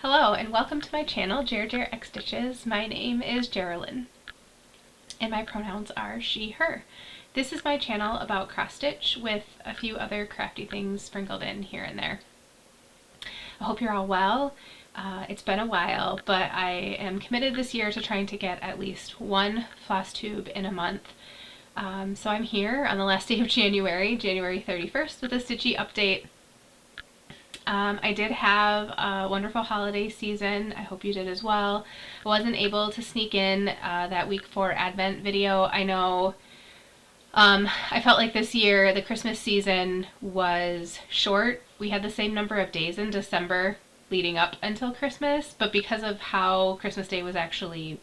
Hello and welcome to my channel, Jer X Stitches. My name is Geraldine and my pronouns are she, her. This is my channel about cross stitch with a few other crafty things sprinkled in here and there. I hope you're all well. It's been a while, but I am committed this year to trying to get at least one Flosstube in a month. So I'm here on the last day of January 31st, with a stitchy update. I did have a wonderful holiday season. I hope you did as well. I wasn't able to sneak in that week 4 Advent video. I know I felt like this year the Christmas season was short. We had the same number of days in December leading up until Christmas, but because of how Christmas Day was actually,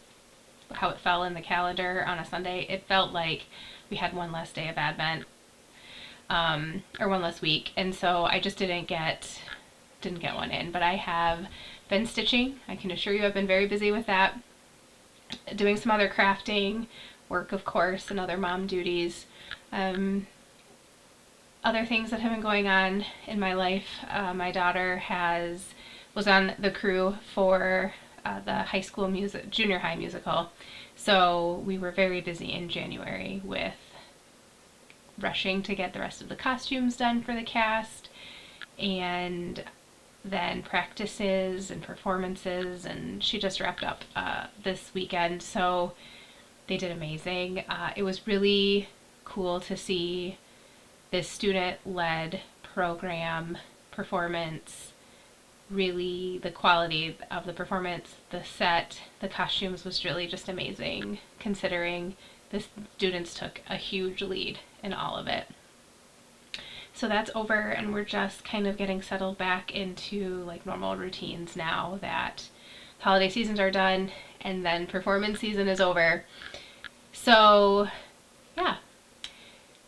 how it fell in the calendar on a Sunday, it felt like we had one less day of Advent, or one less week, and so I just didn't get one in. But I have been stitching. I can assure you I've been very busy with that, doing some other crafting, work of course, and other mom duties. Other things that have been going on in my life. My daughter was on the crew for the high school junior high musical, so we were very busy in January with rushing to get the rest of the costumes done for the cast, and then practices and performances, and she just wrapped up this weekend, so they did amazing. It was really cool to see this student-led program performance. Really, the quality of the performance, the set, the costumes was really just amazing, considering the students took a huge lead in all of it. So that's over, and we're just kind of getting settled back into like normal routines now that holiday seasons are done and then performance season is over. So yeah,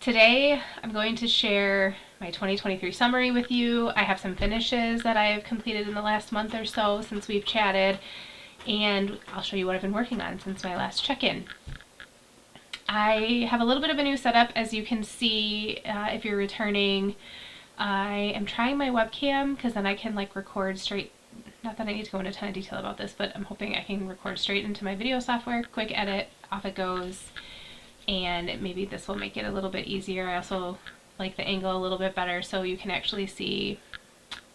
today I'm going to share my 2023 summary with you. I have some finishes that I have completed in the last month or so since we've chatted, and I'll show you what I've been working on since my last check-in. I have a little bit of a new setup, as you can see if you're returning. I am trying my webcam because then I can like record straight. Not that I need to go into a ton of detail about this, but I'm hoping I can record straight into my video software, quick edit, off it goes, and maybe this will make it a little bit easier. I also like the angle a little bit better so you can actually see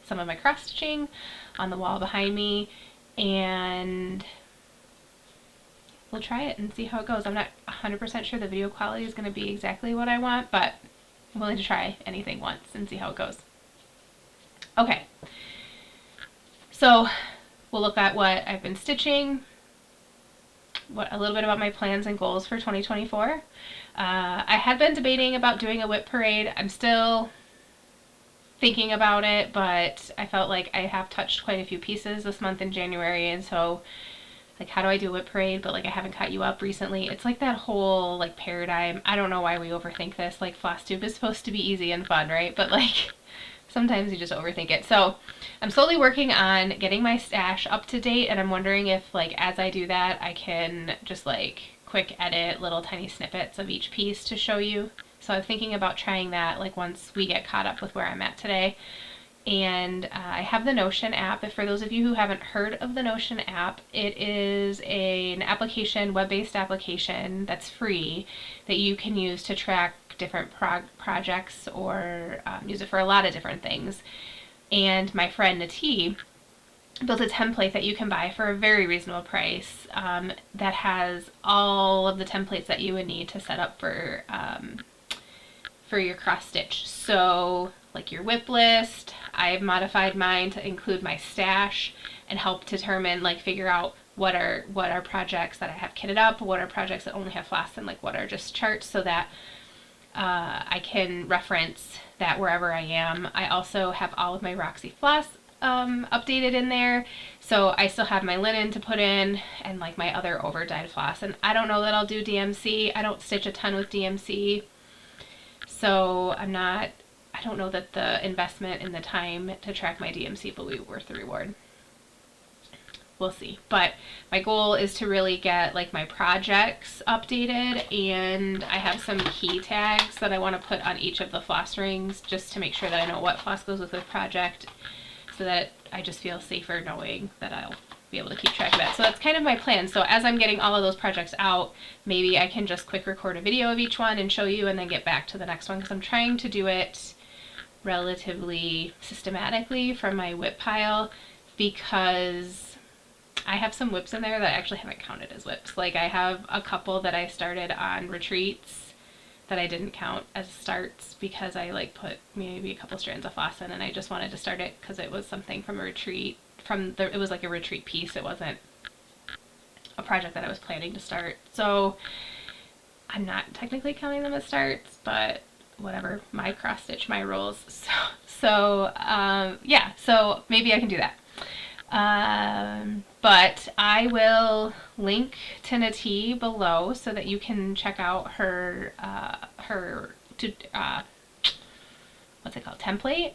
some of my cross stitching on the wall behind me, and we'll try it and see how it goes. I'm not 100% sure the video quality is going to be exactly what I want, but I'm willing to try anything once and see how it goes. Okay, so we'll look at what I've been stitching, a little bit about my plans and goals for 2024. I had been debating about doing a whip parade. I'm still thinking about it, but I felt like I have touched quite a few pieces this month in January, and so like, how do I do a whip parade, but like I haven't caught you up recently? It's like that whole like paradigm. I don't know why we overthink this. Like, Flosstube is supposed to be easy and fun, right? But like sometimes you just overthink it. So I'm slowly working on getting my stash up to date, and I'm wondering if like as I do that I can just like quick edit little tiny snippets of each piece to show you. So I'm thinking about trying that like once we get caught up with where I'm at today. And I have the Notion app. If for those of you who haven't heard of the Notion app, it is an application, web-based application that's free that you can use to track different projects or use it for a lot of different things. And my friend Nati built a template that you can buy for a very reasonable price that has all of the templates that you would need to set up for your cross stitch. So like your whip list, I've modified mine to include my stash and help determine, like figure out what are projects that I have kitted up, what are projects that only have floss, and like what are just charts, so that I can reference that wherever I am. I also have all of my Roxy floss updated in there, so I still have my linen to put in and like my other over dyed floss. And I don't know that I'll do DMC. I don't stitch a ton with DMC, so I don't know that the investment in the time to track my DMC will be worth the reward. We'll see. But my goal is to really get like my projects updated, and I have some key tags that I want to put on each of the floss rings just to make sure that I know what floss goes with the project, so that I just feel safer knowing that I'll be able to keep track of it. So that's kind of my plan. So as I'm getting all of those projects out, maybe I can just quick record a video of each one and show you and then get back to the next one, because I'm trying to do it relatively systematically from my whip pile, because I have some whips in there that I actually haven't counted as whips. Like I have a couple that I started on retreats that I didn't count as starts because I like put maybe a couple strands of floss in and I just wanted to start it because it was something from a retreat. It was like a retreat piece. It wasn't a project that I was planning to start. So I'm not technically counting them as starts, but whatever, my cross stitch, my rules. Yeah, so maybe I can do that. But I will link to Nati below so that you can check out her what's it called, template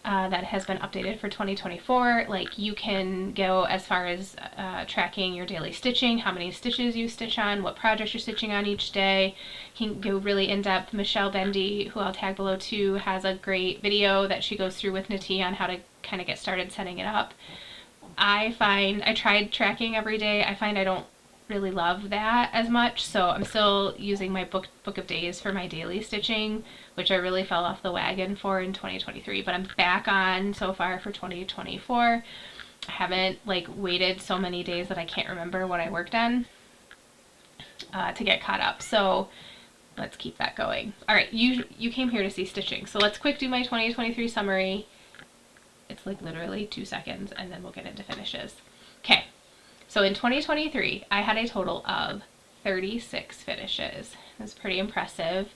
that has been updated for 2024. Like you can go as far as tracking your daily stitching, how many stitches you stitch on, what projects you're stitching on each day. You can go really in depth. Michelle Bendy, who I'll tag below too, has a great video that she goes through with Nati on how to kind of get started setting it up. I tried tracking every day. I find I don't really love that as much, so I'm still using my book of days for my daily stitching, which I really fell off the wagon for in 2023, but I'm back on so far for 2024. I haven't like waited so many days that I can't remember what I worked on to get caught up, so let's keep that going. All right, you came here to see stitching, so let's quick do my 2023 summary. It's like literally 2 seconds and then we'll get into finishes. Okay, so in 2023, I had a total of 36 finishes. That's pretty impressive.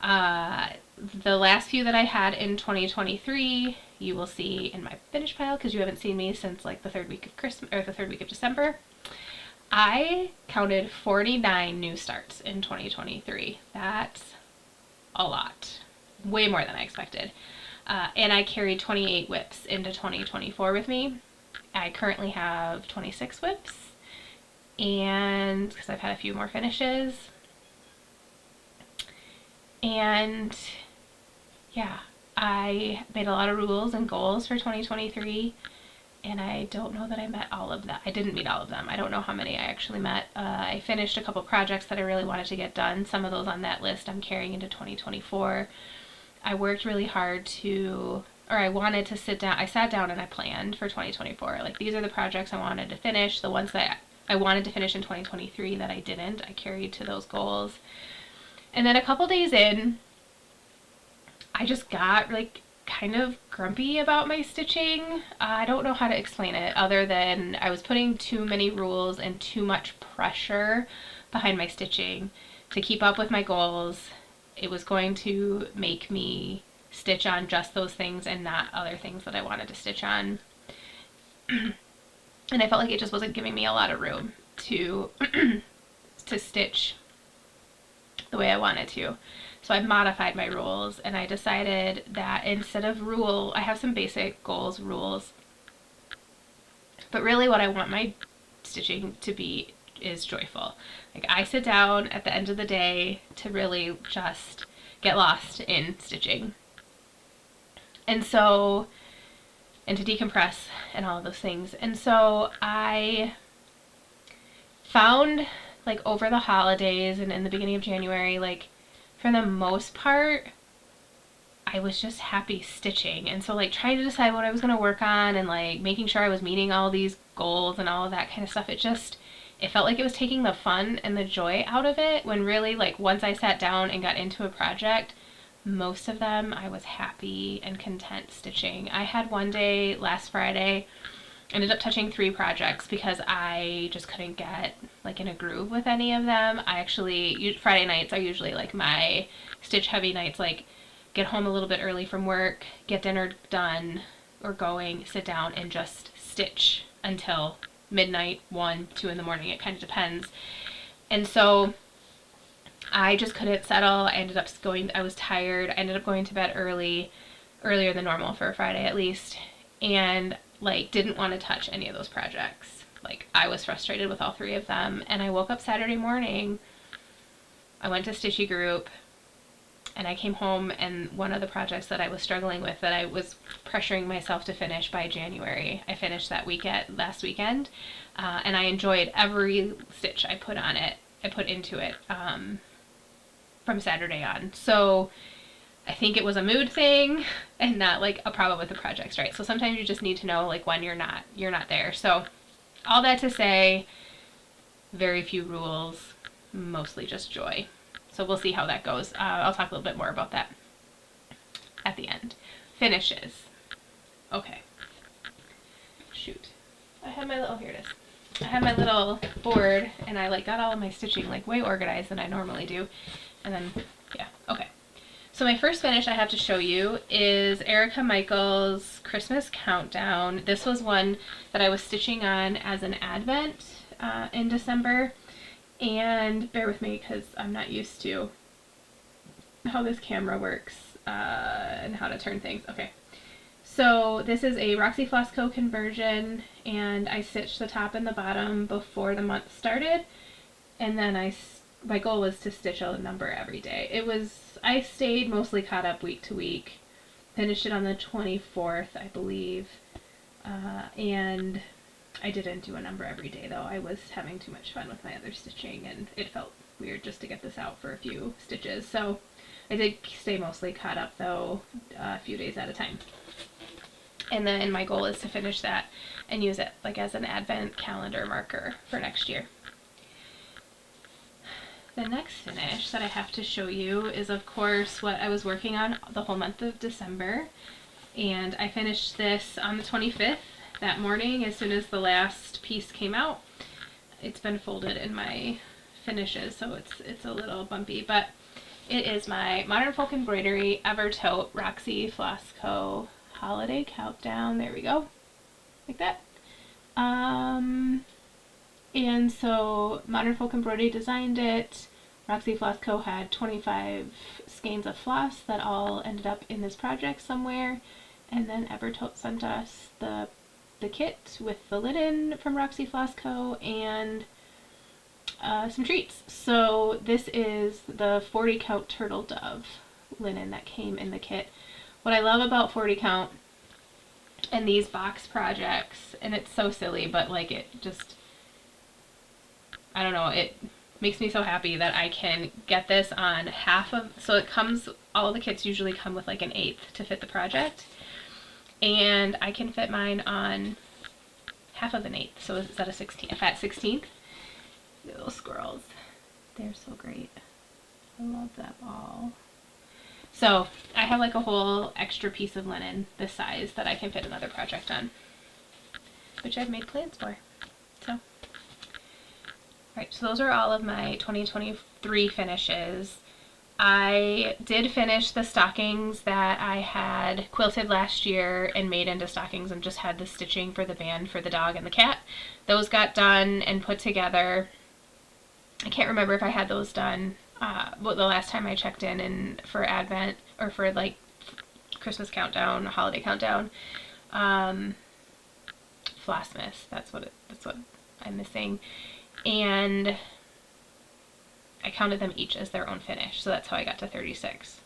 The last few that I had in 2023, you will see in my finish pile because you haven't seen me since like the third week of Christmas or the third week of December. I counted 49 new starts in 2023. That's a lot, way more than I expected. And I carried 28 whips into 2024 with me. I currently have 26 whips, and because I've had a few more finishes. And yeah, I made a lot of rules and goals for 2023, and I don't know that I met all of them. I didn't meet all of them. I don't know how many I actually met. I finished a couple projects that I really wanted to get done. Some of those on that list I'm carrying into 2024. I worked really hard I wanted to sit down. I sat down and I planned for 2024. Like, these are the projects I wanted to finish. The ones that I wanted to finish in 2023 that I didn't, I carried to those goals. And then a couple days in, I just got like kind of grumpy about my stitching. I don't know how to explain it other than I was putting too many rules and too much pressure behind my stitching to keep up with my goals. It was going to make me stitch on just those things and not other things that I wanted to stitch on. And I felt like it just wasn't giving me a lot of room to to stitch the way I wanted to. So I modified my rules and I decided that instead of I have some basic goals, rules, but really what I want my stitching to be is joyful. Like, I sit down at the end of the day to really just get lost in stitching. And to decompress and all of those things. And so I found, like, over the holidays and in the beginning of January, like, for the most part, I was just happy stitching. And so, like, trying to decide what I was going to work on and, like, making sure I was meeting all these goals and all of that kind of stuff, it felt like it was taking the fun and the joy out of it, when really, like, once I sat down and got into a project, most of them I was happy and content stitching. I had one day last Friday, ended up touching 3 projects because I just couldn't get like in a groove with any of them. Friday nights are usually like my stitch heavy nights, like get home a little bit early from work, get dinner done or going, sit down and just stitch until midnight, 1, 2 in the morning. It kind of depends. And so I just couldn't settle. I was tired. I ended up going to bed earlier than normal for a Friday at least, and like didn't want to touch any of those projects. Like, I was frustrated with all 3 of them, and I woke up Saturday morning. I went to Stitchy Group And I came home, and one of the projects that I was struggling with, that I was pressuring myself to finish by January, I finished that last weekend, and I enjoyed every stitch I put into it from Saturday on. So I think it was a mood thing and not like a problem with the projects, right? So sometimes you just need to know like when you're not there. So all that to say, very few rules, mostly just joy. So we'll see how that goes. I'll talk a little bit more about that at the end. Finishes. Okay. Shoot. Here it is. I have my little board, and I like got all of my stitching like way organized than I normally do. And then, yeah, okay. So my first finish I have to show you is Erica Michael's Christmas Countdown. This was one that I was stitching on as an advent in December. And bear with me because I'm not used to how this camera works and how to turn things. Okay, so this is a Roxy Floss Co. conversion, and I stitched the top and the bottom before the month started, and then my goal was to stitch a number every day. I stayed mostly caught up week to week, finished it on the 24th, I believe, and I didn't do a number every day though. I was having too much fun with my other stitching, and it felt weird just to get this out for a few stitches. So I did stay mostly caught up though, a few days at a time. And then my goal is to finish that and use it like as an advent calendar marker for next year. The next finish that I have to show you is, of course, what I was working on the whole month of December. And I finished this on the 25th. That morning, as soon as the last piece came out. It's been folded in my finishes, so it's a little bumpy, but it is my Modern Folk Embroidery Evertote Roxy Floss Co. Holiday Countdown. There we go, like that. And so Modern Folk Embroidery designed it. Roxy Floss Co. had 25 skeins of floss that all ended up in this project somewhere, and then Evertote sent us the kit with the linen from Roxy Floss Co. and some treats. So this is the 40 count turtle dove linen that came in the kit. What I love about 40 count and these box projects, and it's so silly, but like it just, I don't know, it makes me so happy that I can get this on half of, so it comes, all of the kits usually come with like an eighth to fit the project. And I can fit mine on half of an eighth, so is that a fat 16th? Little squirrels. They're so great. I love them all. So I have like a whole extra piece of linen this size that I can fit another project on, which I've made plans for. So, alright, so those are all of my 2023 finishes. I did finish the stockings that I had quilted last year and made into stockings and just had the stitching for the band for the dog and the cat. Those got done and put together. I can't remember if I had those done the last time I checked in for Advent or for like Christmas countdown, holiday countdown. Flossmas, that's what I'm missing. And I counted them each as their own finish, so that's how I got to 36,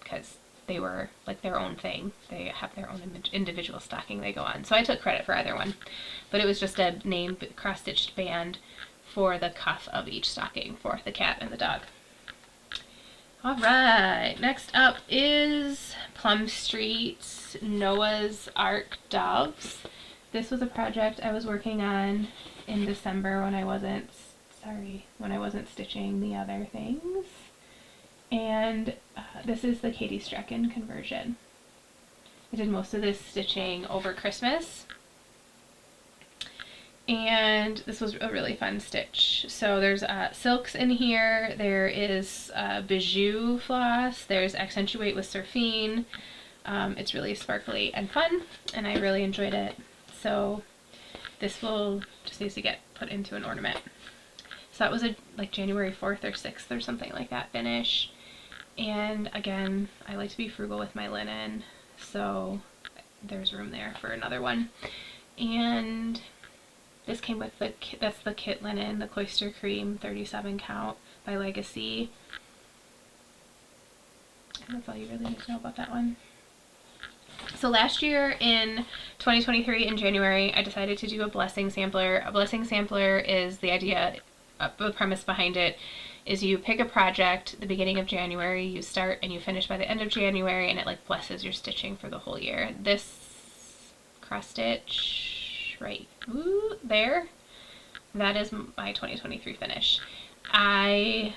because they were like their own thing. They have their own individual stocking they go on. So I took credit for either one, but it was just a name cross-stitched band for the cuff of each stocking for the cat and the dog. All right, next up is Plum Street's Noah's Ark Doves. This was a project I was working on in December when I wasn't stitching the other things. And this is the Katie Strecken conversion. I did most of this stitching over Christmas. And this was a really fun stitch. So there's silks in here, there is bijou floss, there's accentuate with surfine. It's really sparkly and fun, and I really enjoyed it. So this will just need to get put into an ornament. So that was a like January 4th or 6th or something like that finish. And again, I like to be frugal with my linen, so there's room there for another one. And this came with that's the kit linen, the Cloister Cream 37 count by Legacy. That's all you really need to know about that one. So last year in 2023 in January, I decided to do a blessing sampler. A blessing sampler is the idea, the premise behind it is you pick a project at the beginning of January, you start and you finish by the end of January, and it like blesses your stitching for the whole year. This cross stitch right there, that is my 2023 finish. I,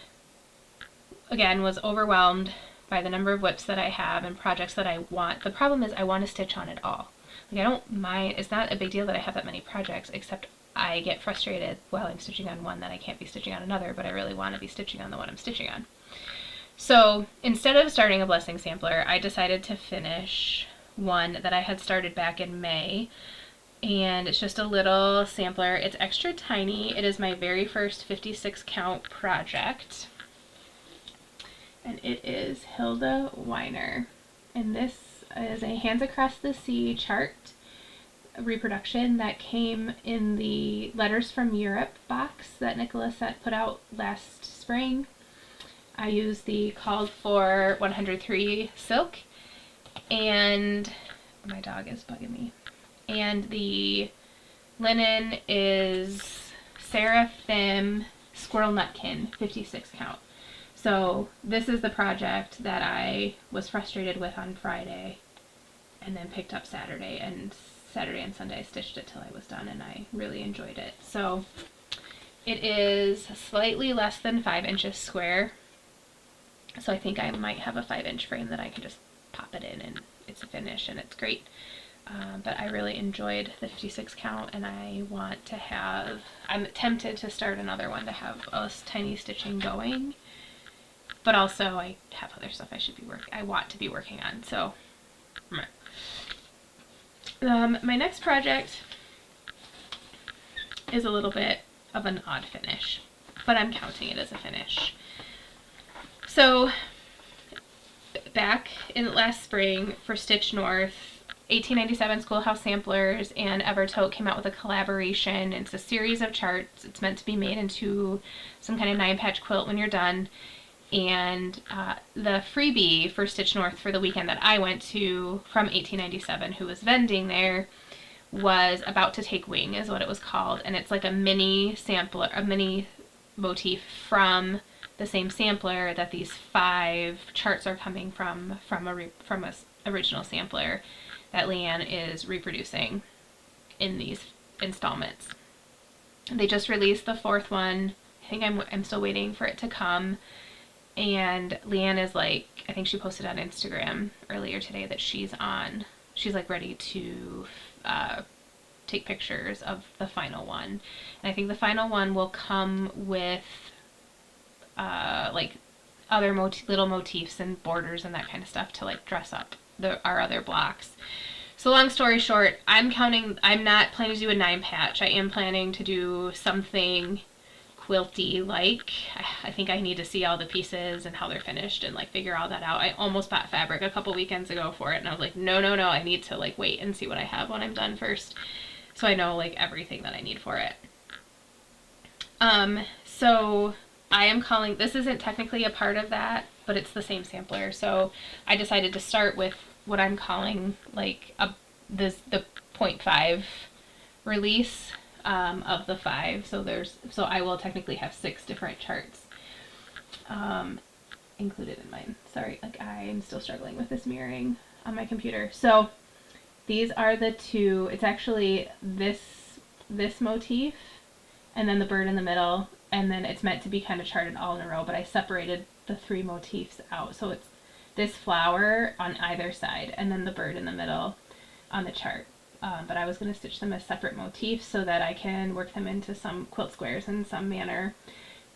again, was overwhelmed by the number of whips that I have and projects that I want. The problem is I want to stitch on it all. Like, I don't mind, it's not a big deal that I have that many projects, except I get frustrated while I'm stitching on one that I can't be stitching on another, but I really want to be stitching on the one I'm stitching on. So instead of starting a blessing sampler, I decided to finish one that I had started back in May, and it's just a little sampler. It's extra tiny. It is my very first 56 count project, and it is Hilda Weiner, and this is a Hands Across the Sea chart reproduction that came in the Letters from Europe box that Nicholas had put out last spring. I used the called for 103 silk, and my dog is bugging me, and the linen is Seraphim Squirrel Nutkin 56 count. So this is the project that I was frustrated with on Friday and then picked up Saturday and Sunday I stitched it till I was done, and I really enjoyed it. So it is slightly less than 5 inches square, so I think I might have a 5-inch frame that I can just pop it in and it's a finish and it's great. But I really enjoyed the 56 count, and I want to have, I'm tempted to start another one to have a tiny stitching going, but also I have other stuff I want to be working on. So my next project is a little bit of an odd finish, but I'm counting it as a finish. So back in last spring for Stitch North, 1897 Schoolhouse Samplers and Evertote came out with a collaboration. It's a series of charts. It's meant to be made into some kind of 9-patch quilt when you're done. And the freebie for Stitch North for the weekend that I went to from 1897, who was vending there, was About to Take Wing is what it was called. And it's like a mini sampler, a mini motif from the same sampler that these 5 charts are coming from a original sampler that Leanne is reproducing in these installments. They just released the 4th one. I think I'm still waiting for it to come. And Leanne is like, I think she posted on Instagram earlier today that she's like ready to take pictures of the final one. And I think the final one will come with like other little motifs and borders and that kind of stuff to like dress up our other blocks. So long story short, I'm not planning to do a 9-patch. I am planning to do something quilty like. I think I need to see all the pieces and how they're finished and like figure all that out. I almost bought fabric a couple weekends ago for it, and I was like, no, I need to like wait and see what I have when I'm done first, so I know like everything that I need for it. So I am calling, this isn't technically a part of that, but it's the same sampler. So I decided to start with what I'm calling like the 0.5 release of the 5. So I will technically have 6 different charts included in mine. Sorry, like I'm still struggling with this mirroring on my computer. So these are the 2. It's actually this motif and then the bird in the middle, and then it's meant to be kind of charted all in a row, but I separated the 3 motifs out. So it's this flower on either side and then the bird in the middle on the chart. But I was going to stitch them as separate motifs so that I can work them into some quilt squares in some manner.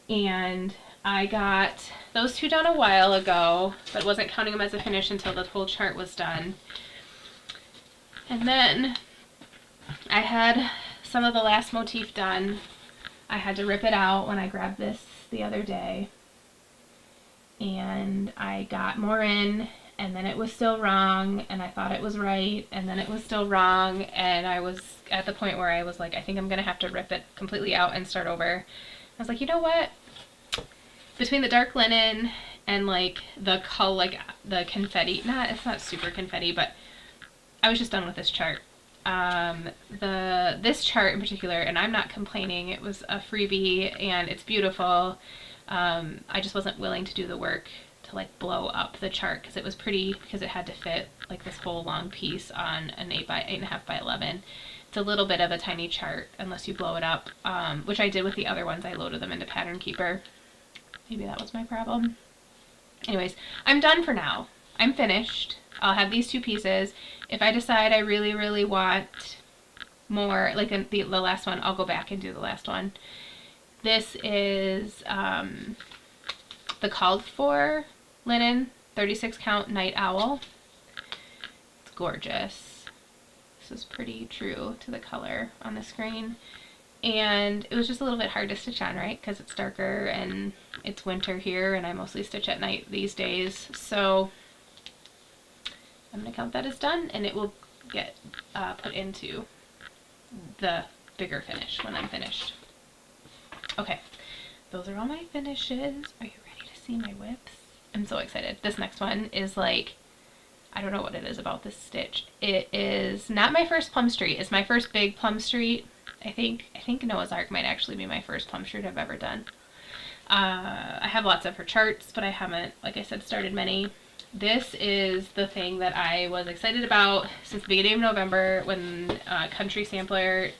And I got those 2 done a while ago, but wasn't counting them as a finish until the whole chart was done. And then I had some of the last motif done. I had to rip it out when I grabbed this the other day. And I got more in, and then it was still wrong, and I thought it was right, and then it was still wrong, and I was at the point where I was like, I think I'm going to have to rip it completely out and start over. I was like, you know what? Between the dark linen and like the color, like the confetti, it's not super confetti, but I was just done with this chart. This chart in particular, and I'm not complaining, it was a freebie and it's beautiful. I just wasn't willing to do the work to like blow up the chart because it was pretty, because it had to fit like this whole long piece on an 8.5 by 11. It's a little bit of a tiny chart unless you blow it up, which I did with the other ones. I loaded them into Pattern Keeper. Maybe that was my problem. Anyways, I'm done for now. I'm finished. I'll have these 2 pieces. If I decide I really, really want more, like the last one, I'll go back and do the last one. This is the called for linen 36 count Night Owl. It's gorgeous. This is pretty true to the color on the screen. And it was just a little bit hard to stitch on, right? Because it's darker and it's winter here and I mostly stitch at night these days. So I'm going to count that as done and it will get put into the bigger finish when I'm finished. Okay, those are all my finishes. Are you ready to see my whips? I'm so excited. This next one is like, I don't know what it is about this stitch. It is not my first Plum Street. It's my first big Plum Street. I think Noah's Ark might actually be my first Plum Street I've ever done. I have lots of her charts, but I haven't, like I said, started many. This is the thing that I was excited about since the beginning of November when Country Sampler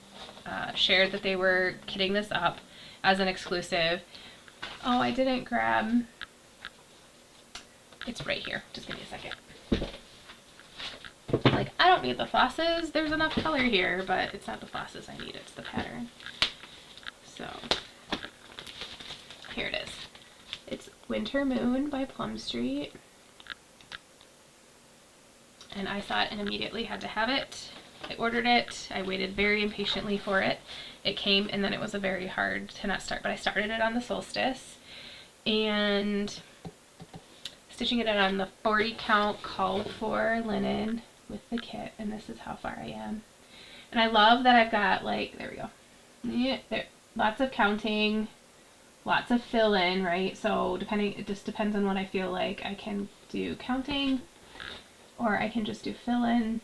shared that they were kitting this up as an exclusive. Oh, I didn't grab... It's right here. Just give me a second. Like, I don't need the flosses. There's enough color here, but it's not the flosses I need. It's the pattern. So, here it is. It's Winter Moon by Plum Street. And I saw it and immediately had to have it. I ordered it. I waited very impatiently for it. It came and then it was a very hard to not start, but I started it on the solstice. And stitching it on the 40 count called for linen with the kit, and this is how far I am. And I love that I've got, like, there we go. Yeah, there, lots of counting, lots of fill in, right? So it just depends on what I feel like. I can do counting or I can just do fill in.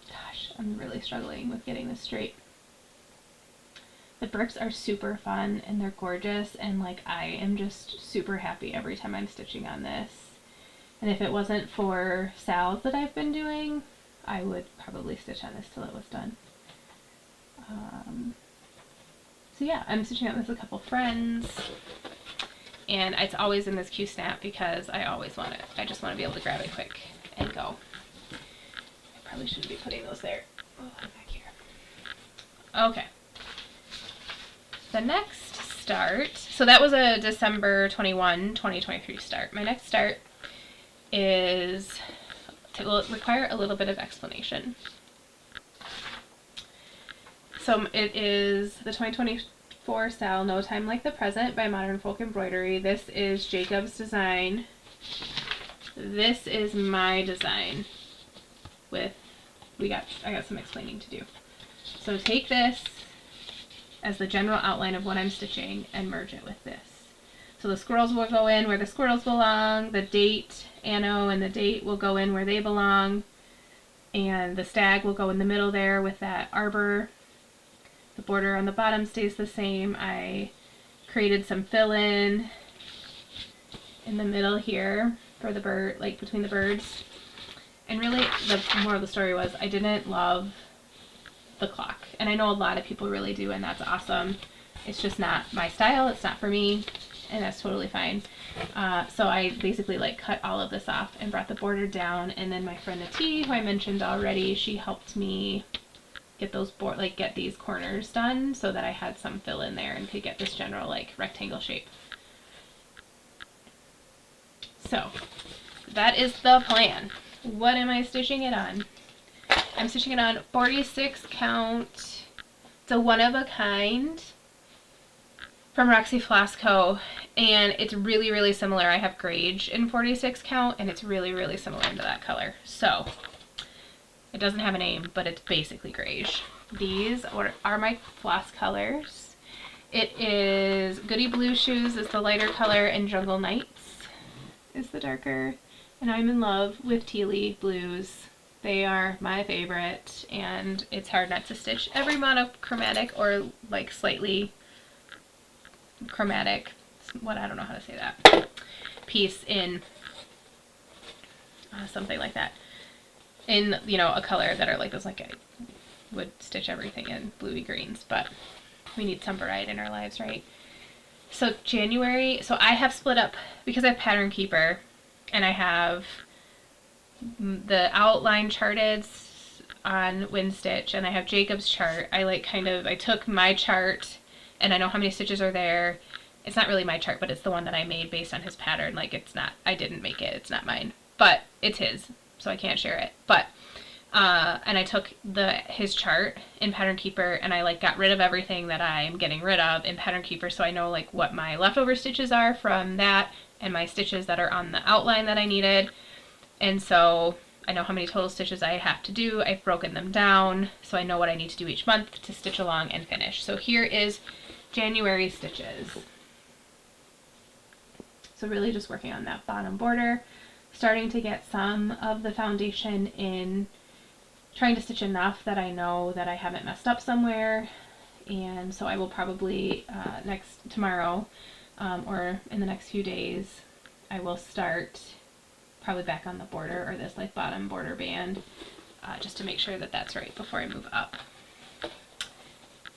Gosh, I'm really struggling with getting this straight. The bricks are super fun and they're gorgeous, and like I am just super happy every time I'm stitching on this. And if it wasn't for sales that I've been doing, I would probably stitch on this till it was done. So yeah, I'm stitching on this with a couple friends, and it's always in this Q-snap because I always want it. I just want to be able to grab it quick and go. I probably shouldn't be putting those there. Oh, back here. Okay. The next start, so that was a December 21, 2023 start. My next start will require a little bit of explanation. So it is the 2024 style No Time Like the Present by Modern Folk Embroidery. This is Jacob's design. This is my design with, I got some explaining to do. So take this as the general outline of what I'm stitching and merge it with this. So the squirrels will go in where the squirrels belong, the date, Anno and the date will go in where they belong, and the stag will go in the middle there with that arbor. The border on the bottom stays the same. I created some fill-in in the middle here for the bird, like between the birds. And really the moral of the story was I didn't love the clock, and I know a lot of people really do, and that's awesome. It's just not my style, it's not for me, and that's totally fine. So I basically like cut all of this off and brought the border down, and then my friend Nati, who I mentioned already, she helped me get those get these corners done so that I had some fill in there and could get this general like rectangle shape. So that is the plan. What am I stitching it on? I'm stitching it on 46 count. It's a one of a kind from Roxy Floss Co. And it's really, really similar. I have Grage in 46 count, and it's really, really similar to that color. So it doesn't have a name, but it's basically Grage. These are my floss colors. It is Goody Blue Shoes is the lighter color, and Jungle Nights is the darker, and I'm in love with tealy blues. They are my favorite, and it's hard not to stitch every monochromatic or like slightly chromatic, I don't know how to say that, piece in something like that. In, you know, a color that are like this, like I would stitch everything in bluey greens, but we need some variety in our lives, right? So January, so I have split up, because I have Pattern Keeper, and I have the outline charted on WinStitch, and I have Jacob's chart. I took my chart, and I know how many stitches are there. It's not really my chart, but it's the one that I made based on his pattern. Like, it's not, I didn't make it, it's not mine, but it's his, so I can't share it. But and I took his chart in Pattern Keeper, and I like got rid of everything that I'm getting rid of in Pattern Keeper, so I know like what my leftover stitches are from that, and my stitches that are on the outline that I needed. And so I know how many total stitches I have to do. I've broken them down, so I know what I need to do each month to stitch along and finish. So here is January stitches. So really just working on that bottom border, starting to get some of the foundation in, trying to stitch enough that I know that I haven't messed up somewhere. And so I will probably tomorrow or in the next few days, I will start probably back on the border, or this like bottom border band, just to make sure that that's right before I move up.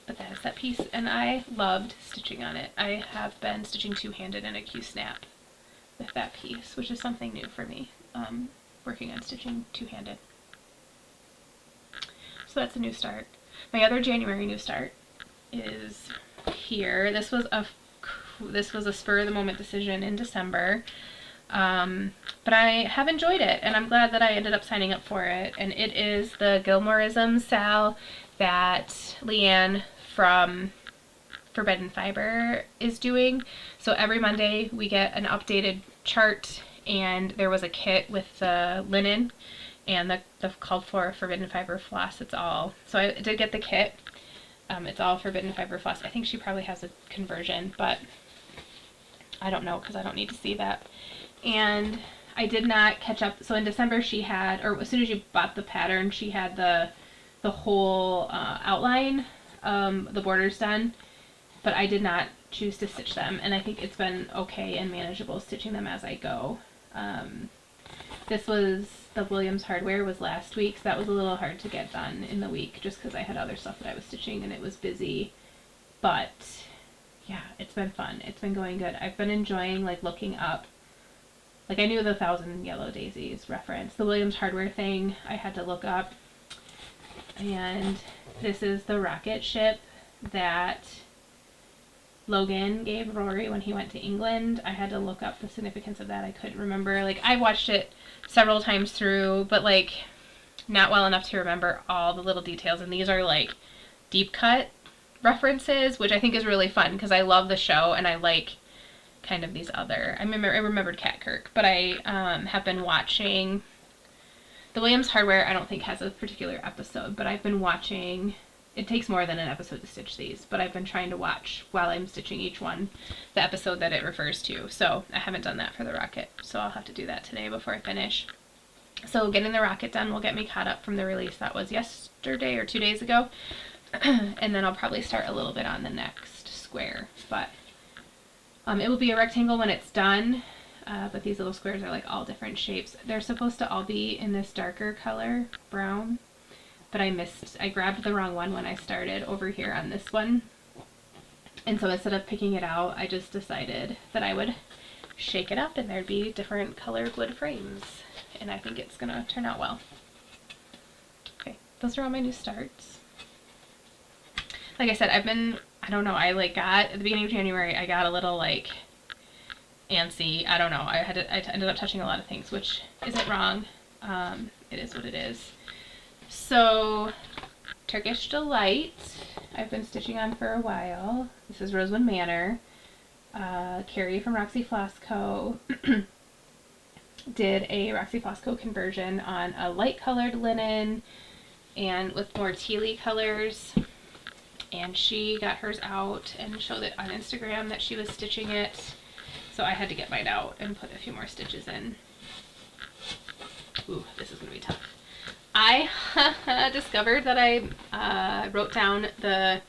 But that is that piece, and I loved stitching on it. I have been stitching two-handed in a Q-snap with that piece, which is something new for me, working on stitching two-handed. So that's a new start. My other January new start is here. This was a spur of the moment decision in December. But I have enjoyed it, and I'm glad that I ended up signing up for it. And it is the Gilmoreism Sal that Leanne from Forbidden Fiber is doing. So every Monday we get an updated chart, and there was a kit with the linen and the called for Forbidden Fiber floss. It's all, so I did get the kit. It's all Forbidden Fiber floss. I think she probably has a conversion, but I don't know because I don't need to see that. And I did not catch up. So in December she had, or as soon as you bought the pattern, she had the whole outline, the borders done, but I did not choose to stitch them, and I think it's been okay and manageable stitching them as I go. This was, the Williams hardware was last week, so that was a little hard to get done in the week just because I had other stuff that I was stitching and it was busy. But yeah, it's been fun. It's been going good. I've been enjoying like looking up, like I knew the 1,000 Yellow Daisies reference. The Williams hardware thing I had to look up. And this is the rocket ship that Logan gave Rory when he went to England. I had to look up the significance of that. I couldn't remember. Like, I watched it several times through, but like not well enough to remember all the little details. And these are like deep cut references, which I think is really fun because I love the show and I like kind of these other. I remembered Cat Kirk, but I have been watching the Williams hardware. I don't think has a particular episode, but I've been watching. It takes more than an episode to stitch these, but I've been trying to watch while I'm stitching each one the episode that it refers to. So I haven't done that for the rocket, so I'll have to do that today before I finish. So getting the rocket done will get me caught up from the release that was yesterday or 2 days ago, and then I'll probably start a little bit on the next square. But it will be a rectangle when it's done, but these little squares are like all different shapes. They're supposed to all be in this darker color, brown. But I grabbed the wrong one when I started over here on this one. And so instead of picking it out, I just decided that I would shake it up and there'd be different colored wood frames. And I think it's gonna turn out well. Okay, those are all my new starts. Like I said, I don't know, I like got, at the beginning of January, I got a little like antsy. I don't know, I ended up touching a lot of things, which isn't wrong. It is what it is. So, Turkish Delight, I've been stitching on for a while. This is Rosewood Manor. Carrie from Roxy Floss Co. did a Roxy Floss Co. conversion on a light colored linen and with more tealy colors. And she got hers out and showed it on Instagram that she was stitching it. So I had to get mine out and put a few more stitches in. Ooh, this is going to be tough. I discovered that I wrote down the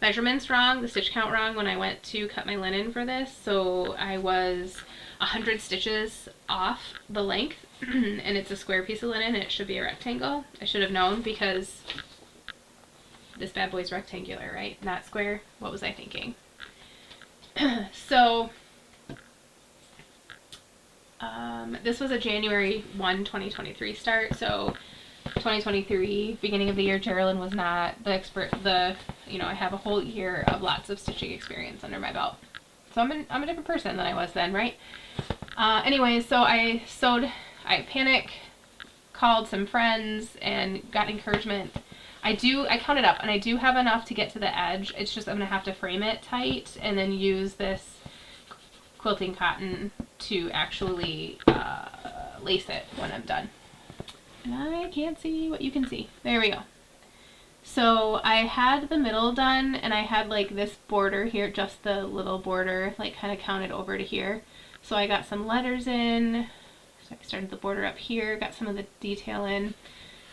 measurements wrong, the stitch count wrong when I went to cut my linen for this. So I was 100 stitches off the length, and it's a square piece of linen and it should be a rectangle. I should have known because this bad boy's rectangular, right? Not square. What was I thinking? So this was a January 1, 2023 start. So 2023, beginning of the year, Geraldine was not the expert. I have a whole year of lots of stitching experience under my belt. So I'm a different person than I was then, right? Anyways, so I panic called some friends and got encouragement. I counted up and I do have enough to get to the edge. It's just I'm going to have to frame it tight and then use this quilting cotton to actually lace it when I'm done. And I can't see what you can see. There we go. So I had the middle done and I had like this border here, just the little border, like kind of counted over to here. So I got some letters in. So I started the border up here, got some of the detail in,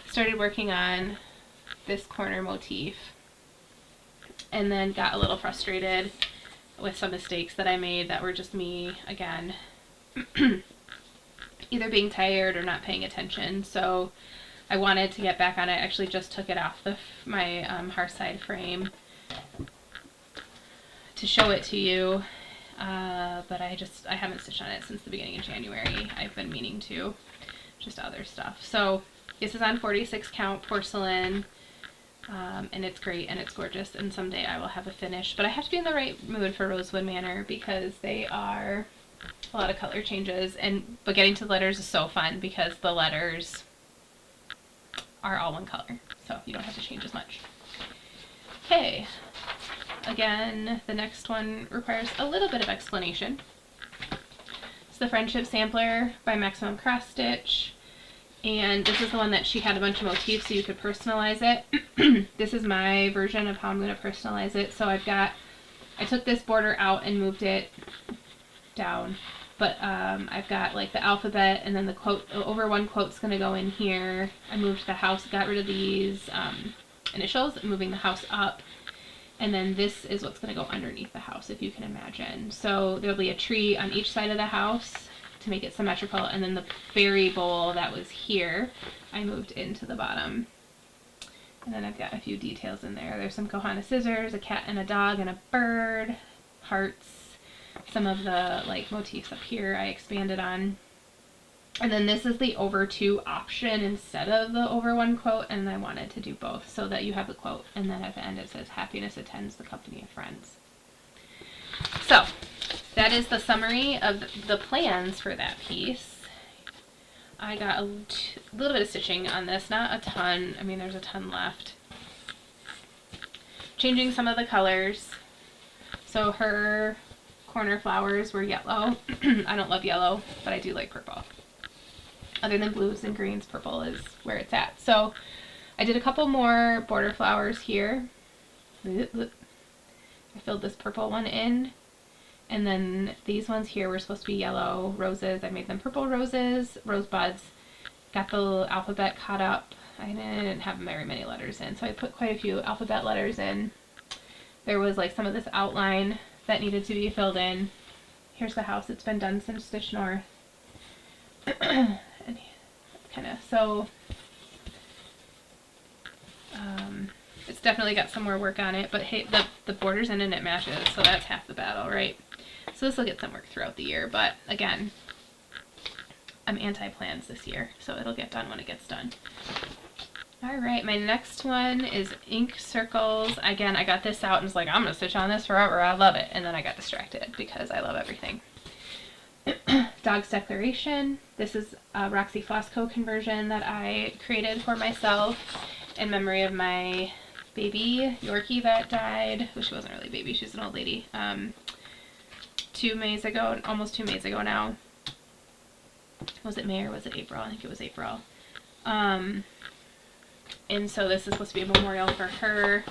started working on this corner motif, and then got a little frustrated with some mistakes that I made that were just me, again, either being tired or not paying attention. So I wanted to get back on it. I actually just took it off my hearthside frame to show it to you, but I haven't stitched on it since the beginning of January. I've been meaning to, just other stuff. So this is on 46 count porcelain, and it's great and it's gorgeous, and someday I will have a finish, but I have to be in the right mood for Rosewood Manor because they are a lot of color changes, but getting to the letters is so fun because the letters are all one color, so you don't have to change as much. Okay, again, the next one requires a little bit of explanation. It's the Friendship Sampler by Maximum Cross Stitch, and this is the one that she had a bunch of motifs so you could personalize it. This is my version of how I'm going to personalize it. So I took this border out and moved it down, but I've got like the alphabet, and then the quote, over one quote's going to go in here. I moved the house, got rid of these initials, moving the house up, and then this is what's going to go underneath the house, if you can imagine. So there'll be a tree on each side of the house to make it symmetrical, and then the berry bowl that was here I moved into the bottom. And then I've got a few details in there. There's some Kohana scissors, a cat and a dog and a bird, hearts, some of the like motifs up here I expanded on. And then this is the over two option instead of the over one quote, and I wanted to do both so that you have the quote, and then at the end it says happiness attends the company of friends. So that is the summary of the plans for that piece. I got a little bit of stitching on this, not a ton. I mean, there's a ton left. Changing some of the colors. So her corner flowers were yellow. I don't love yellow, but I do like purple. Other than blues and greens, purple is where it's at. So I did a couple more border flowers here. I filled this purple one in. And then these ones here were supposed to be yellow roses. I made them purple roses, rosebuds. Got the alphabet caught up. I didn't have very many letters in, so I put quite a few alphabet letters in. There was like some of this outline that needed to be filled in. Here's the house. It's been done since Stitch North. And kind of, so it's definitely got some more work on it, but hey, the border's in and it matches, so that's half the battle, right? So this will get some work throughout the year, but again, I'm anti-plans this year, so it'll get done when it gets done. Alright, my next one is ink circles. Again, I got this out and was like, I'm going to stitch on this forever, I love it. And then I got distracted because I love everything. Dog's Declaration. This is a Roxy Flossco conversion that I created for myself in memory of my baby Yorkie that died. Well, she wasn't really a baby, she's an old lady. 2 Mays ago, almost 2 Mays ago now. Was it May or was it April? I think it was April. And so this is supposed to be a memorial for her.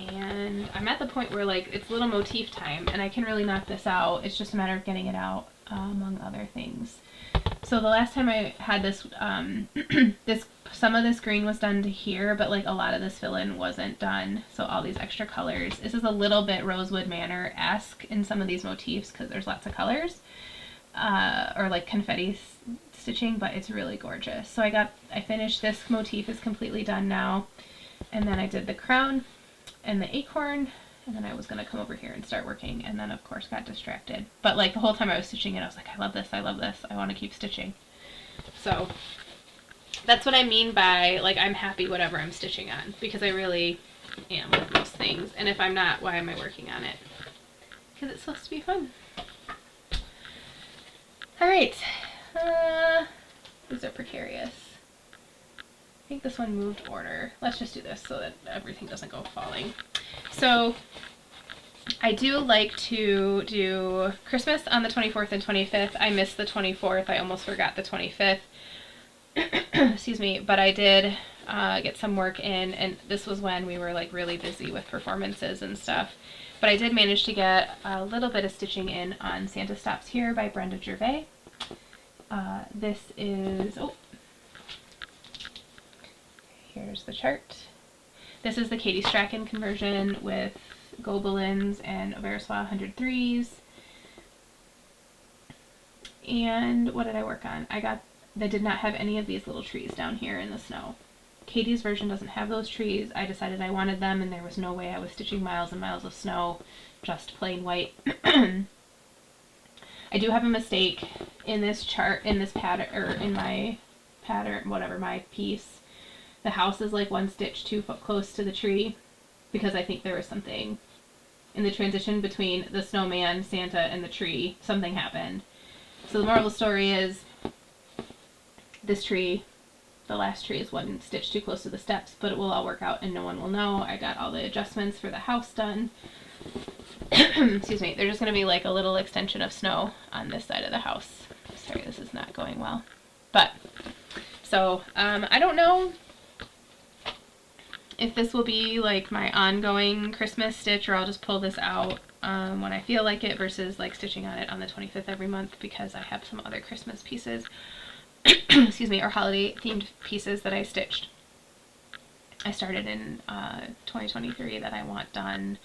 and I'm at the point where like it's little motif time and I can really knock this out. It's just a matter of getting it out, among other things. So the last time I had this, some of this green was done to here, but like a lot of this fill-in wasn't done. So all these extra colors. This is a little bit Rosewood Manor-esque in some of these motifs because there's lots of colors, or like confetti stitching, but it's really gorgeous. So I finished this motif is completely done now, and then I did the crown and the acorn, and then I was going to come over here and start working, and then of course got distracted. But like the whole time I was stitching it, I was like, I love this, I want to keep stitching. So that's what I mean by like I'm happy whatever I'm stitching on, because I really am with most things, and if I'm not, why am I working on it? Because it's supposed to be fun. Alright, these are precarious. I think this one moved order. Let's just do this so that everything doesn't go falling. So I do like to do Christmas on the 24th and 25th. I missed the 24th. I almost forgot the 25th. Excuse me. But I did get some work in, and this was when we were like really busy with performances and stuff. But I did manage to get a little bit of stitching in on Santa Stops Here by Brenda Gervais. This is, here's the chart. This is the Katie Strachan conversion with Gobelins and Veriswa 103s. And what did I work on? That did not have any of these little trees down here in the snow. Katie's version doesn't have those trees. I decided I wanted them, and there was no way I was stitching miles and miles of snow, just plain white. I do have a mistake in this chart, in this pattern, or in my pattern, whatever, my piece. The house is like one stitch too close to the tree, because I think there was something in the transition between the snowman, Santa, and the tree. Something happened. So the moral of the story is this tree, the last tree, is one stitch too close to the steps, but it will all work out and no one will know. I got all the adjustments for the house done. Excuse me. There's just going to be like a little extension of snow on this side of the house. Sorry, this is not going well. But, so, I don't know if this will be like my ongoing Christmas stitch, or I'll just pull this out when I feel like it, versus like stitching on it on the 25th every month, because I have some other Christmas pieces, excuse me, or holiday themed pieces that I stitched. I started in 2023 that I want done,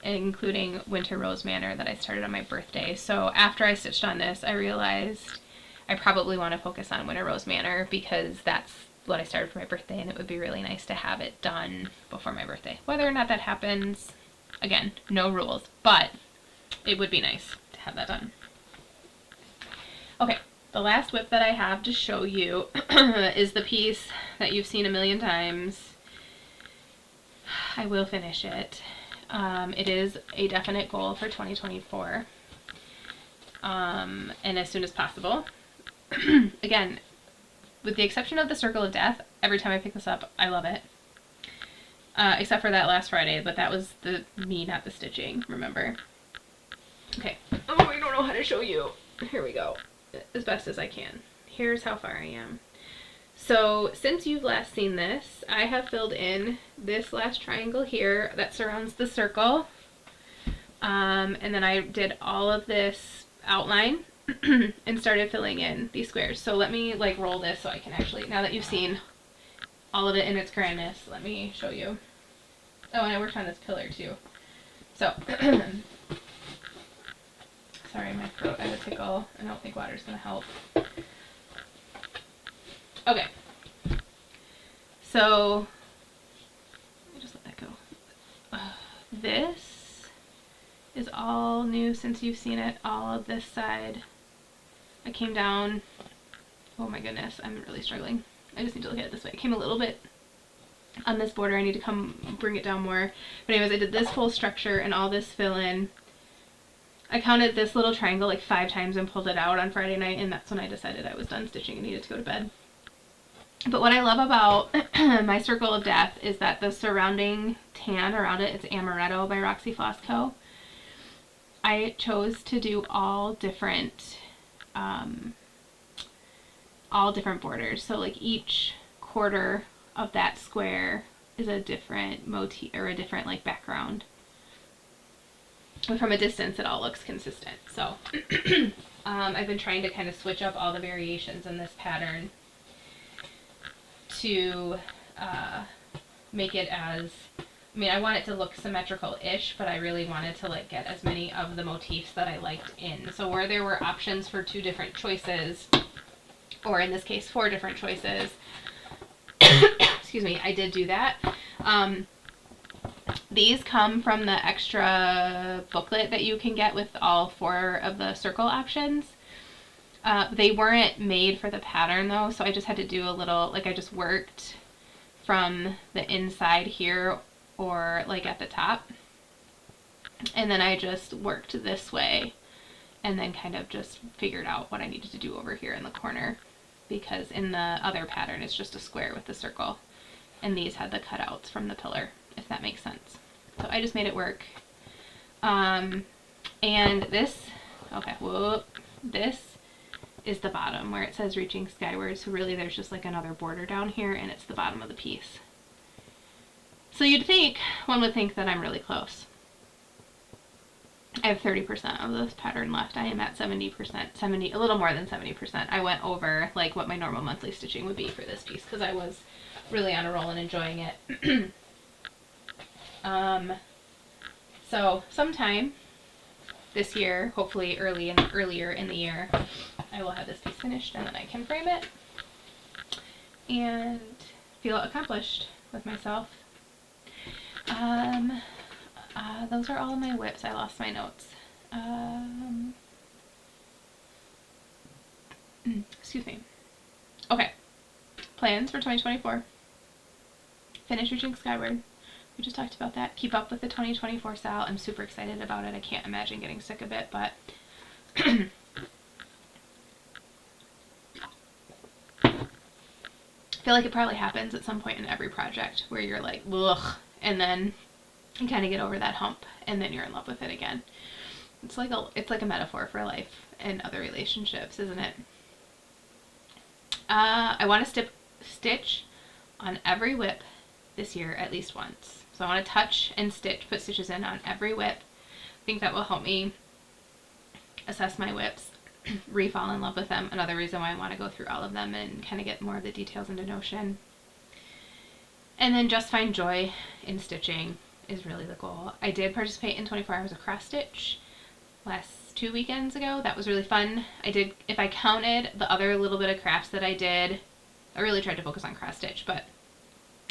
including Winter Rose Manor that I started on my birthday. So after I stitched on this, I realized I probably want to focus on Winter Rose Manor, because that's what I started for my birthday, and it would be really nice to have it done before my birthday. Whether or not that happens, again, no rules, but it would be nice to have that done. Okay, the last whip that I have to show you is the piece that you've seen a million times. I will finish it. It is a definite goal for 2024, and as soon as possible. Again, with the exception of the Circle of Death, every time I pick this up, I love it. Except for that last Friday, but that was me, not the stitching, remember? Okay. Oh, I don't know how to show you. Here we go. As best as I can. Here's how far I am. So, since you've last seen this, I have filled in this last triangle here that surrounds the circle. And then I did all of this outline and started filling in these squares. So let me like roll this so I can actually, now that you've seen all of it in its grandness, let me show you. Oh, and I worked on this pillar too. So, sorry, my throat, I have a tickle. I don't think water's gonna help. Okay. So, let me just let that go. This is all new since you've seen it. All of this side. I came down, oh my goodness, I'm really struggling. I just need to look at it this way. It came a little bit on this border. I need to come bring it down more. But anyways, I did this whole structure and all this fill in. I counted this little triangle like 5 times and pulled it out on Friday night, and that's when I decided I was done stitching and needed to go to bed. But what I love about my Circle of Death is that the surrounding tan around it, it's Amaretto by Roxy Floss Co. I chose to do all different borders. So like each quarter of that square is a different motif or a different like background. But from a distance, it all looks consistent. So I've been trying to kind of switch up all the variations in this pattern to make it as, I mean, I want it to look symmetrical-ish, but I really wanted to like get as many of the motifs that I liked in. So where there were options for 2 different choices, or in this case 4 different choices, excuse me, I did do that. These come from the extra booklet that you can get with all 4 of the circle options. They weren't made for the pattern though, so I just had to do a little, like I just worked from the inside here or like at the top, and then I just worked this way and then kind of just figured out what I needed to do over here in the corner, because in the other pattern it's just a square with the circle, and these had the cutouts from the pillar, if that makes sense. So I just made it work. And this, okay, whoop, this is the bottom where it says reaching skyward. So really there's just like another border down here, and it's the bottom of the piece. So one would think that I'm really close. I have 30% of this pattern left. I am at 70%, a little more than 70%. I went over like what my normal monthly stitching would be for this piece because I was really on a roll and enjoying it. So sometime this year, hopefully earlier in the year, I will have this piece finished, and then I can frame it and feel accomplished with myself. Those are all of my whips. I lost my notes. Excuse me. Okay. Plans for 2024. Finish reaching skyward. We just talked about that. Keep up with the 2024 style. I'm super excited about it. I can't imagine getting sick of it, but I feel like it probably happens at some point in every project where you're like, ugh, and then you kind of get over that hump, and then you're in love with it again. It's like a metaphor for life and other relationships, isn't it? I want to stitch on every whip this year at least once. So I want to touch and put stitches in on every whip. I think that will help me assess my whips, re-fall in love with them. Another reason why I want to go through all of them and kind of get more of the details into Notion. And then just find joy in stitching is really the goal. I did participate in 24 hours of cross stitch last 2 weekends ago. That was really fun. If I counted the other little bit of crafts that I did, I really tried to focus on cross stitch, but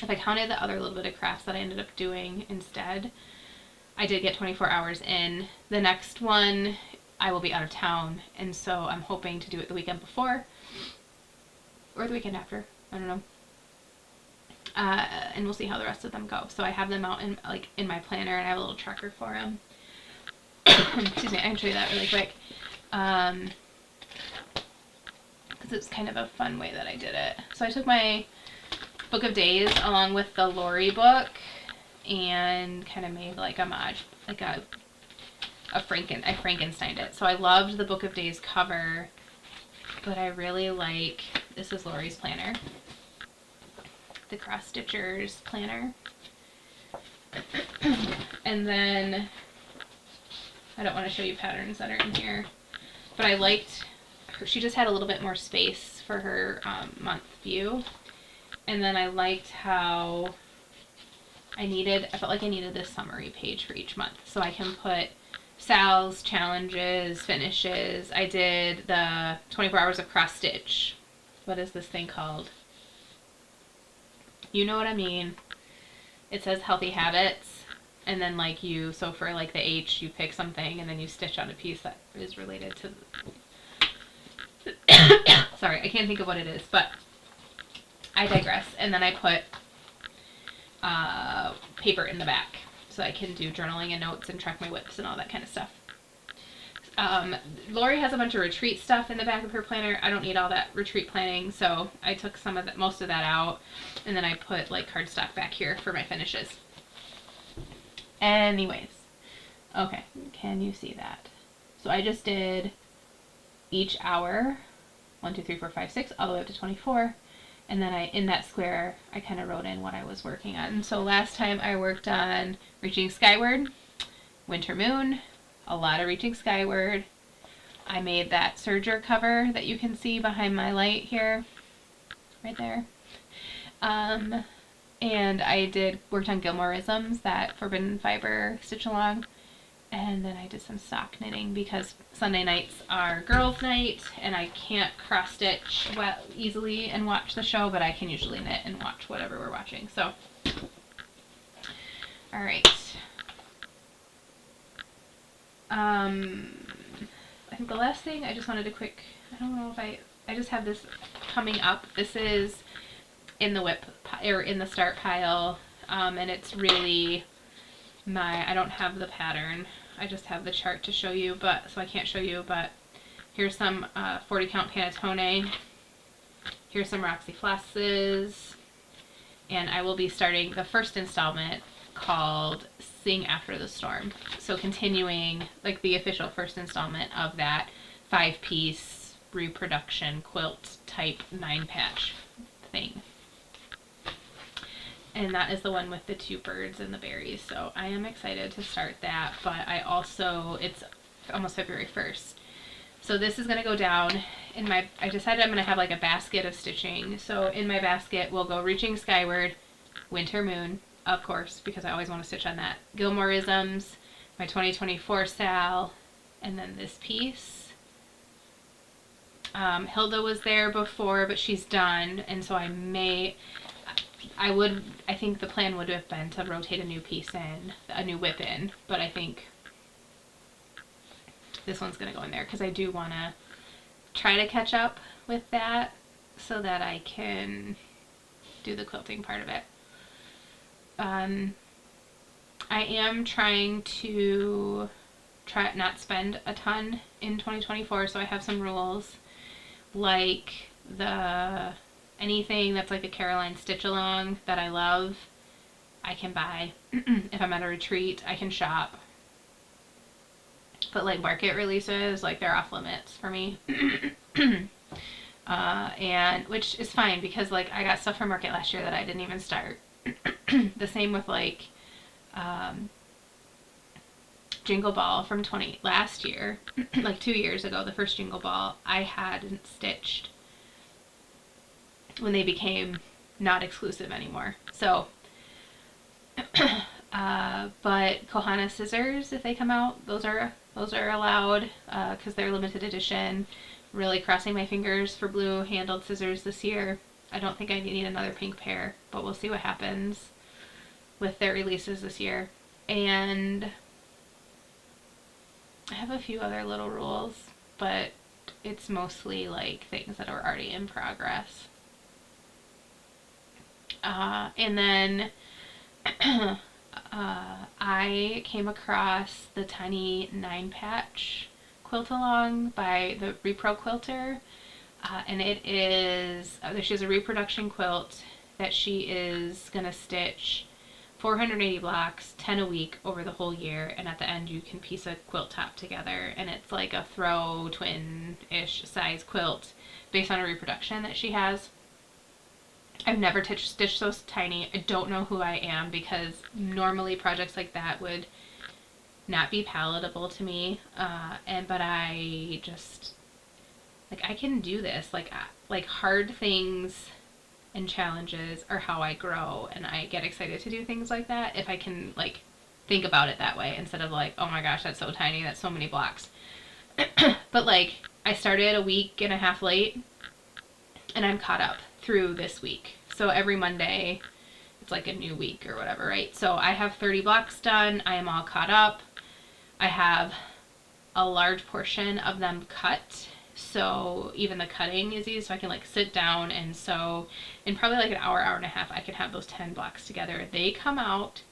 if I counted the other little bit of crafts that I ended up doing instead, I did get 24 hours in. The next one, I will be out of town, and so I'm hoping to do it the weekend before or the weekend after. I don't know. And we'll see how the rest of them go. So I have them out in my planner, and I have a little tracker for them. Excuse me, I can show you that really quick. Because it's kind of a fun way that I did it. So I took my book of days along with the Lori book and kind of made like a mod, like I Frankensteined it. So I loved the book of days cover, but I really like, this is Lori's planner, the Cross Stitchers planner. And then I don't want to show you patterns that are in here, but I liked her, she just had a little bit more space for her month view. And then I liked how I felt like I needed this summary page for each month. So I can put Sal's, challenges, finishes. I did the 24 hours of cross stitch. What is this thing called? You know what I mean. It says healthy habits. And then like so for like the H, you pick something and then you stitch on a piece that is related to, sorry, I can't think of what it is, but I digress. And then I put paper in the back so I can do journaling and notes and track my whips and all that kind of stuff. Lori has a bunch of retreat stuff in the back of her planner. I don't need all that retreat planning, so I took most of that out, and then I put like cardstock back here for my finishes. Anyways, okay, can you see that? So I just did each hour, 1, 2, 3, 4, 5, 6, all the way up to 24. And then in that square, I kind of wrote in what I was working on. So last time I worked on Reaching Skyward, Winter Moon, a lot of Reaching Skyward. I made that serger cover that you can see behind my light here, right there. And I worked on Gilmoreisms, that Forbidden Fiber stitch along. And then I did some sock knitting because Sunday nights are girls' night and I can't cross stitch easily and watch the show, but I can usually knit and watch whatever we're watching. So, all right. I think the last thing I just wanted to I don't know if I just have this coming up. This is in the whip or in the start pile, and it's really I don't have the pattern. I just have the chart to show you, so I can't show you, but here's some 40 count Panettone. Here's some Roxy Flosses, and I will be starting the first installment called Sing After the Storm. So continuing like the official first installment of that 5-piece reproduction quilt type 9-patch thing. And that is the one with the 2 birds and the berries. So I am excited to start that, but it's almost February 1st. So this is going to go down in I decided I'm going to have like a basket of stitching. So in my basket will go Reaching Skyward, Winter Moon, of course, because I always want to stitch on that, Gilmoreisms, my 2024 Sal, and then this piece. Hilda was there before, but she's done, and so I think the plan would have been to rotate a new piece in, a new whip in, but I think this one's going to go in there because I do want to try to catch up with that so that I can do the quilting part of it. I am trying to not spend a ton in 2024, so I have some rules, like anything that's like a Caroline stitch along that I love, I can buy. If I'm at a retreat, I can shop. But like market releases, like they're off limits for me. And which is fine because like I got stuff from market last year that I didn't even start. The same with like Jingle Ball from last year, like 2 years ago, the first Jingle Ball, I hadn't stitched when they became not exclusive anymore. So, but Kohana scissors, if they come out, those are allowed because they're limited edition. Really crossing my fingers for blue handled scissors this year. I don't think I need another pink pair, but we'll see what happens with their releases this year. And I have a few other little rules, but it's mostly like things that are already in progress. And then I came across the tiny 9-patch quilt along by the Repro Quilter. And it is, she has a reproduction quilt that she is going to stitch 480 blocks, 10 a week over the whole year, and at the end you can piece a quilt top together, and it's like a throw twin-ish size quilt based on a reproduction that she has. I've never stitched so tiny. I don't know who I am because normally projects like that would not be palatable to me, but I just, like, I can do this. Like hard things and challenges are how I grow, and I get excited to do things like that if I can, like, think about it that way instead of like, oh my gosh, that's so tiny, that's so many blocks. But like, I started a week and a half late, and I'm caught up through this week. So every Monday, it's like a new week or whatever, right? So I have 30 blocks done. I am all caught up. I have a large portion of them cut, so even the cutting is easy, so I can like sit down and sew in probably like an hour and a half. I can have those 10 blocks together. They come out,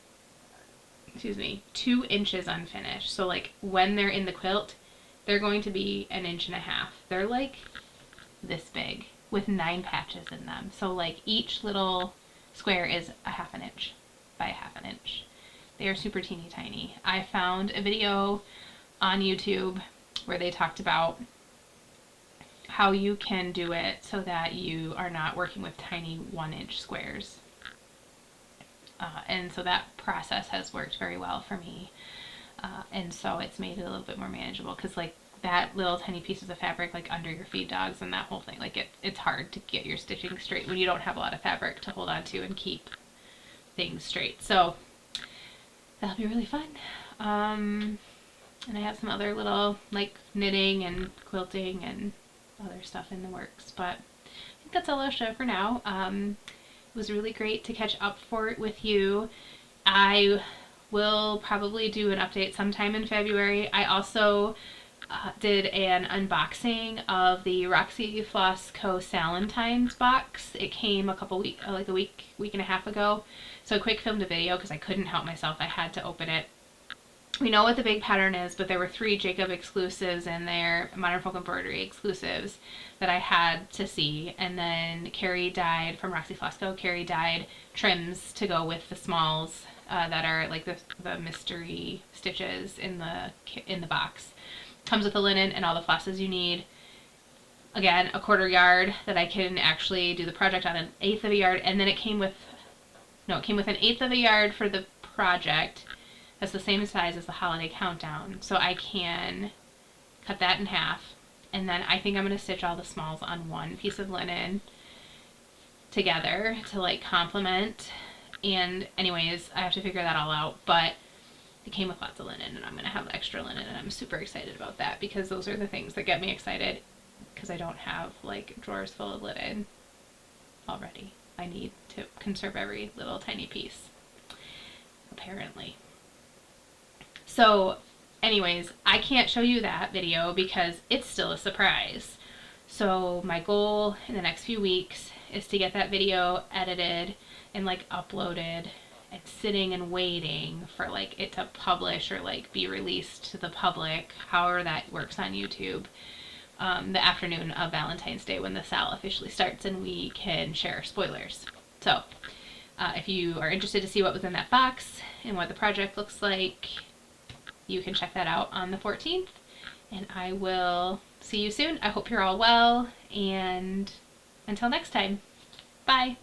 2 inches unfinished. So like when they're in the quilt, they're going to be 1.5 inches. They're like this big with 9 patches in them. So like each little square is 1/2 inch by 1/2 inch. They are super teeny tiny. I found a video on YouTube where they talked about how you can do it so that you are not working with tiny 1-inch squares. And so that process has worked very well for me. And so it's made it a little bit more manageable, because like that little tiny pieces of fabric like under your feed dogs and that whole thing, like it's hard to get your stitching straight when you don't have a lot of fabric to hold on to and keep things straight. So that'll be really fun. And I have some other little like knitting and quilting and other stuff in the works, but I think that's all I'll show for now. It was really great to catch up with you. I will probably do an update sometime in February. I also did an unboxing of the Roxy Floss Co. Salentine's box. It came a week and a half ago. So I quick filmed a video because I couldn't help myself. I had to open it. We know what the big pattern is, but there were 3 Jacob exclusives in there, Modern Folk Embroidery exclusives, that I had to see. And then Carrie dyed, from Roxy Floss Co., Carrie dyed trims to go with the smalls that are like the mystery stitches in the box. Comes with the linen and all the flosses you need. Again, a 1/4 yard that I can actually do the project on, 1/8 of a yard, and then it came with an 1/8 of a yard for the project. That's the same size as the holiday countdown. So I can cut that in half, and then I think I'm going to stitch all the smalls on one piece of linen together to like complement. And anyways, I have to figure that all out, but it came with lots of linen, and I'm going to have extra linen, and I'm super excited about that, because those are the things that get me excited, because I don't have like drawers full of linen already. I need to conserve every little tiny piece, apparently. So anyways, I can't show you that video because it's still a surprise. So my goal in the next few weeks is to get that video edited and like uploaded and sitting and waiting for like it to publish or like be released to the public, however that works on YouTube, the afternoon of Valentine's Day when the sale officially starts, and we can share spoilers. So if you are interested to see what was in that box and what the project looks like, you can check that out on the 14th, and I will see you soon. I hope you're all well, and until next time, bye.